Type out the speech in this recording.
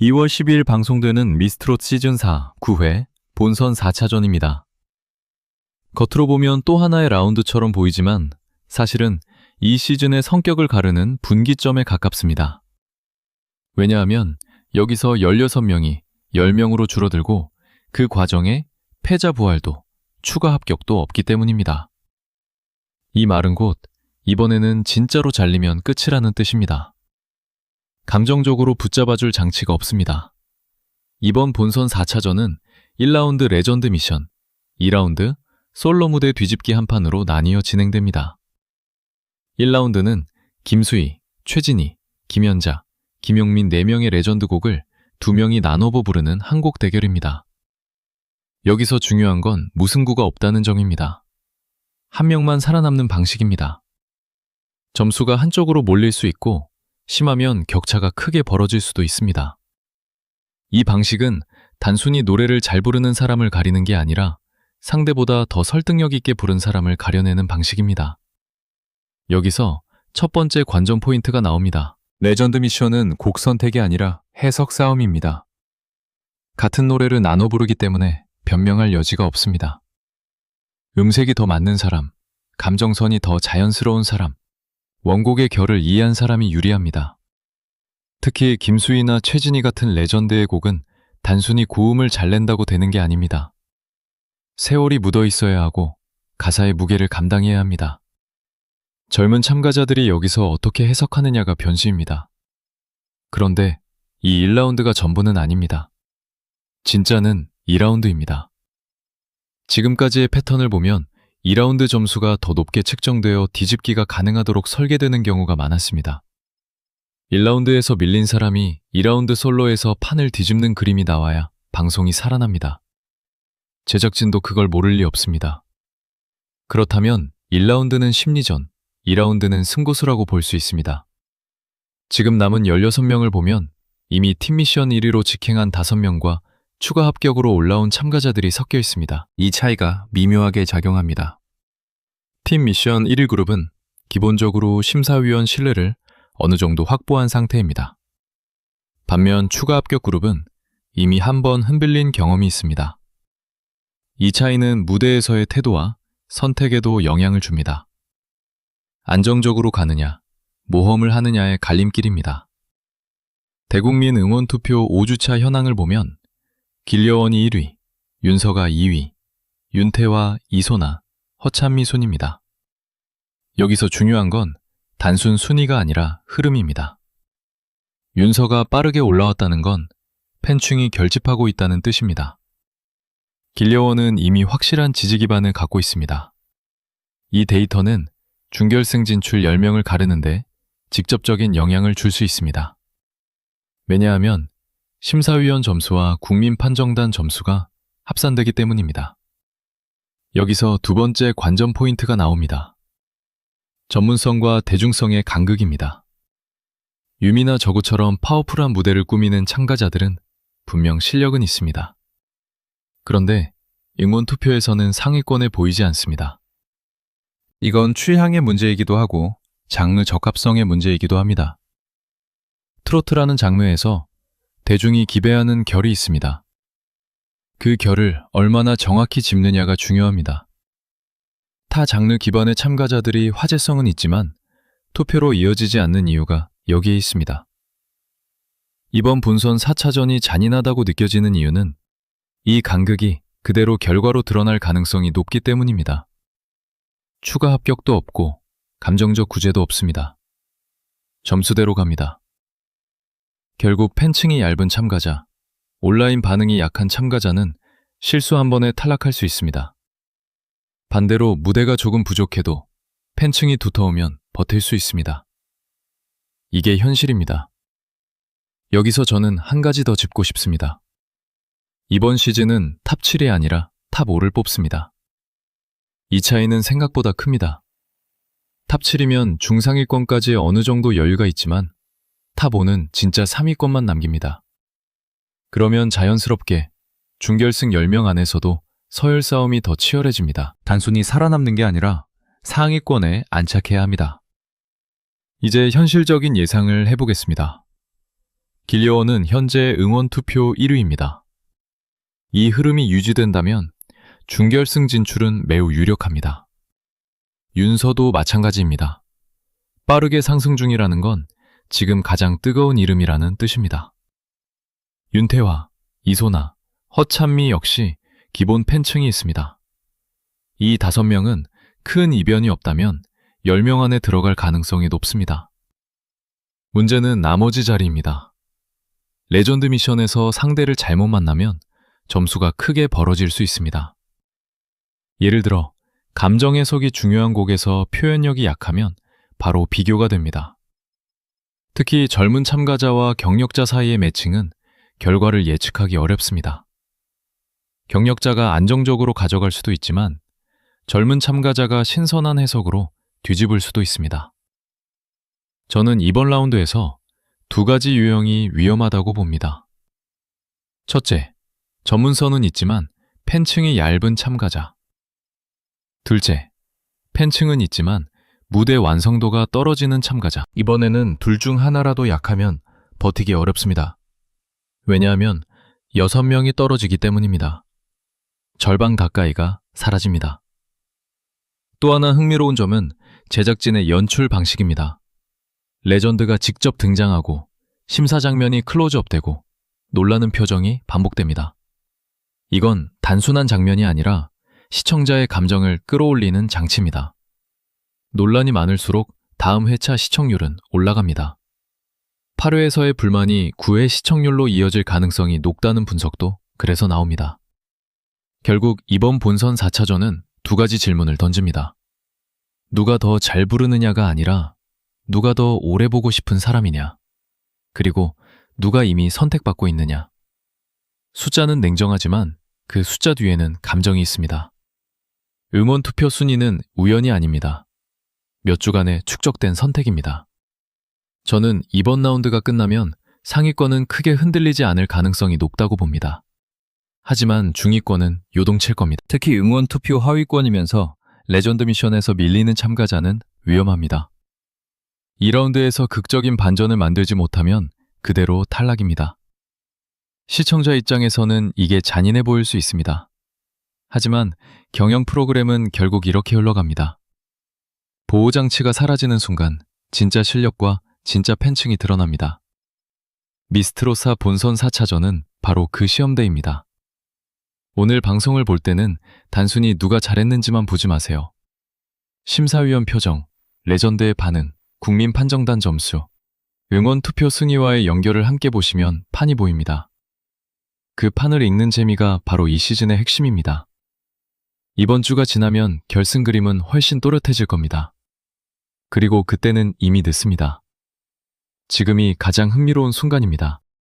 2월 12일 방송되는 미스트롯 시즌4 9회 본선 4차전입니다. 겉으로 보면 또 하나의 라운드처럼 보이지만 사실은 이 시즌의 성격을 가르는 분기점에 가깝습니다. 왜냐하면 여기서 16명이 10명으로 줄어들고 그 과정에 패자 부활도 추가 합격도 없기 때문입니다. 이 말은 곧 이번에는 진짜로 잘리면 끝이라는 뜻입니다. 감정적으로 붙잡아줄 장치가 없습니다. 이번 본선 4차전은 1라운드 레전드 미션, 2라운드 솔로 무대 뒤집기 한 판으로 나뉘어 진행됩니다. 1라운드는 김수희, 최진희, 김연자, 김용민 4명의 레전드 곡을 2명이 나눠보 부르는 한 곡 대결입니다. 여기서 중요한 건 무승부가 없다는 점입니다. 한 명만 살아남는 방식입니다. 점수가 한쪽으로 몰릴 수 있고 심하면 격차가 크게 벌어질 수도 있습니다. 이 방식은 단순히 노래를 잘 부르는 사람을 가리는 게 아니라 상대보다 더 설득력 있게 부른 사람을 가려내는 방식입니다. 여기서 첫 번째 관전 포인트가 나옵니다. 레전드 미션은 곡 선택이 아니라 해석 싸움입니다. 같은 노래를 나눠 부르기 때문에 변명할 여지가 없습니다. 음색이 더 맞는 사람, 감정선이 더 자연스러운 사람, 원곡의 결을 이해한 사람이 유리합니다. 특히 김수희나 최진희 같은 레전드의 곡은 단순히 고음을 잘 낸다고 되는 게 아닙니다. 세월이 묻어 있어야 하고 가사의 무게를 감당해야 합니다. 젊은 참가자들이 여기서 어떻게 해석하느냐가 변수입니다. 그런데 이 1라운드가 전부는 아닙니다. 진짜는 2라운드입니다. 지금까지의 패턴을 보면 2라운드 점수가 더 높게 측정되어 뒤집기가 가능하도록 설계되는 경우가 많았습니다. 1라운드에서 밀린 사람이 2라운드 솔로에서 판을 뒤집는 그림이 나와야 방송이 살아납니다. 제작진도 그걸 모를 리 없습니다. 그렇다면 1라운드는 심리전, 2라운드는 승부수라고 볼 수 있습니다. 지금 남은 16명을 보면 이미 팀 미션 1위로 직행한 5명과 추가 합격으로 올라온 참가자들이 섞여 있습니다. 이 차이가 미묘하게 작용합니다. 팀 미션 1위 그룹은 기본적으로 심사위원 신뢰를 어느 정도 확보한 상태입니다. 반면 추가 합격 그룹은 이미 한 번 흔들린 경험이 있습니다. 이 차이는 무대에서의 태도와 선택에도 영향을 줍니다. 안정적으로 가느냐, 모험을 하느냐의 갈림길입니다. 대국민 응원투표 5주차 현황을 보면 길려원이 1위, 윤서가 2위, 윤태와 이소나, 허찬미 순입니다. 여기서 중요한 건 단순 순위가 아니라 흐름입니다. 윤서가 빠르게 올라왔다는 건 팬층이 결집하고 있다는 뜻입니다. 길려원은 이미 확실한 지지 기반을 갖고 있습니다. 이 데이터는 준결승 진출 10명을 가르는데 직접적인 영향을 줄 수 있습니다. 왜냐하면 심사위원 점수와 국민 판정단 점수가 합산되기 때문입니다. 여기서 두 번째 관전 포인트가 나옵니다. 전문성과 대중성의 간극입니다. 유미나 저구처럼 파워풀한 무대를 꾸미는 참가자들은 분명 실력은 있습니다. 그런데 응원 투표에서는 상위권에 보이지 않습니다. 이건 취향의 문제이기도 하고 장르 적합성의 문제이기도 합니다. 트로트라는 장르에서 대중이 기대하는 결이 있습니다. 그 결을 얼마나 정확히 짚느냐가 중요합니다. 타 장르 기반의 참가자들이 화제성은 있지만 투표로 이어지지 않는 이유가 여기에 있습니다. 이번 본선 4차전이 잔인하다고 느껴지는 이유는 이 간극이 그대로 결과로 드러날 가능성이 높기 때문입니다. 추가 합격도 없고 감정적 구제도 없습니다. 점수대로 갑니다. 결국 팬층이 얇은 참가자, 온라인 반응이 약한 참가자는 실수 한 번에 탈락할 수 있습니다. 반대로 무대가 조금 부족해도 팬층이 두터우면 버틸 수 있습니다. 이게 현실입니다. 여기서 저는 한 가지 더 짚고 싶습니다. 이번 시즌은 탑 7이 아니라 탑 5를 뽑습니다. 이 차이는 생각보다 큽니다. 탑 7이면 중상위권까지 어느 정도 여유가 있지만 탑 5는 진짜 3위권만 남깁니다. 그러면 자연스럽게 준결승 10명 안에서도 서열 싸움이 더 치열해집니다. 단순히 살아남는 게 아니라 상위권에 안착해야 합니다. 이제 현실적인 예상을 해보겠습니다. 길리어원은 현재 응원 투표 1위입니다. 이 흐름이 유지된다면 준결승 진출은 매우 유력합니다. 윤서도 마찬가지입니다. 빠르게 상승 중이라는 건 지금 가장 뜨거운 이름이라는 뜻입니다. 윤태화, 이소나, 허찬미 역시 기본 팬층이 있습니다. 이 5명은 큰 이변이 없다면 10명 안에 들어갈 가능성이 높습니다. 문제는 나머지 자리입니다. 레전드 미션에서 상대를 잘못 만나면 점수가 크게 벌어질 수 있습니다. 예를 들어 감정 해석이 중요한 곡에서 표현력이 약하면 바로 비교가 됩니다. 특히 젊은 참가자와 경력자 사이의 매칭은 결과를 예측하기 어렵습니다. 경력자가 안정적으로 가져갈 수도 있지만 젊은 참가자가 신선한 해석으로 뒤집을 수도 있습니다. 저는 이번 라운드에서 2가지 유형이 위험하다고 봅니다. 첫째, 전문성은 있지만 팬층이 얇은 참가자. 둘째, 팬층은 있지만 무대 완성도가 떨어지는 참가자. 이번에는 둘 중 하나라도 약하면 버티기 어렵습니다. 왜냐하면 6명이 떨어지기 때문입니다. 절반 가까이가 사라집니다. 또 하나 흥미로운 점은 제작진의 연출 방식입니다. 레전드가 직접 등장하고 심사 장면이 클로즈업되고 놀라는 표정이 반복됩니다. 이건 단순한 장면이 아니라 시청자의 감정을 끌어올리는 장치입니다. 논란이 많을수록 다음 회차 시청률은 올라갑니다. 8회에서의 불만이 9회 시청률로 이어질 가능성이 높다는 분석도 그래서 나옵니다. 결국 이번 본선 4차전은 2가지 질문을 던집니다. 누가 더 잘 부르느냐가 아니라 누가 더 오래 보고 싶은 사람이냐, 그리고 누가 이미 선택받고 있느냐. 숫자는 냉정하지만 그 숫자 뒤에는 감정이 있습니다. 응원 투표 순위는 우연이 아닙니다. 몇 주간의 축적된 선택입니다. 저는 이번 라운드가 끝나면 상위권은 크게 흔들리지 않을 가능성이 높다고 봅니다. 하지만 중위권은 요동칠 겁니다. 특히 응원 투표 하위권이면서 레전드 미션에서 밀리는 참가자는 위험합니다. 2라운드에서 극적인 반전을 만들지 못하면 그대로 탈락입니다. 시청자 입장에서는 이게 잔인해 보일 수 있습니다. 하지만 경영 프로그램은 결국 이렇게 흘러갑니다. 보호장치가 사라지는 순간 진짜 실력과 진짜 팬층이 드러납니다. 미스트로사 본선 4차전은 바로 그 시험대입니다. 오늘 방송을 볼 때는 단순히 누가 잘했는지만 보지 마세요. 심사위원 표정, 레전드의 반응, 국민 판정단 점수, 응원 투표 승리와의 연결을 함께 보시면 판이 보입니다. 그 판을 읽는 재미가 바로 이 시즌의 핵심입니다. 이번 주가 지나면 결승 그림은 훨씬 또렷해질 겁니다. 그리고 그때는 이미 늦습니다. 지금이 가장 흥미로운 순간입니다.